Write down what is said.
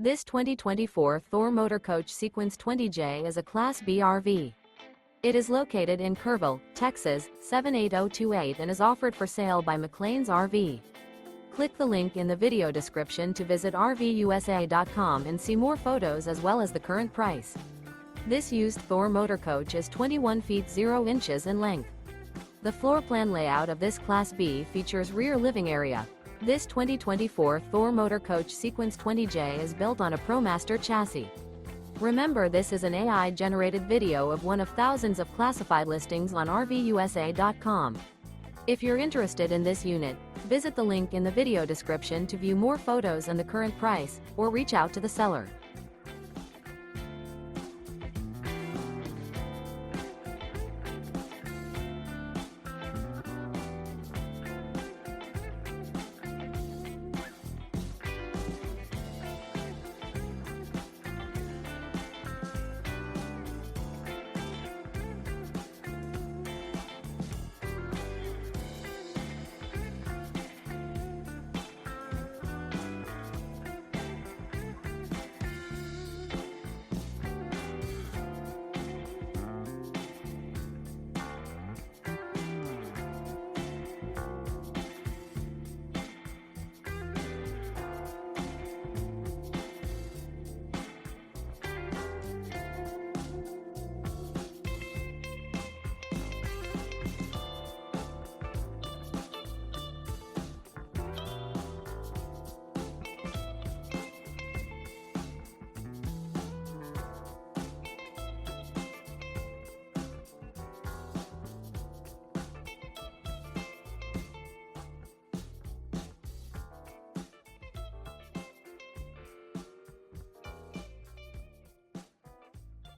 This 2024 Thor Motor Coach Sequence 20J is a Class B RV. It is located in Kerville, Texas, 78028 and is offered for sale by McClains RV. Click the link in the video description to visit RVUSA.com and see more photos as well as the current price. This used Thor Motor Coach is 21 feet 0 inches in length. The floor plan layout of this Class B features rear living area. This 2024 Thor Motor Coach Sequence 20J is built on a PROMASTER chassis. Remember, this is an AI-generated video of one of thousands of classified listings on RVUSA.com. If you're interested in this unit, visit the link in the video description to view more photos and the current price, or reach out to the seller.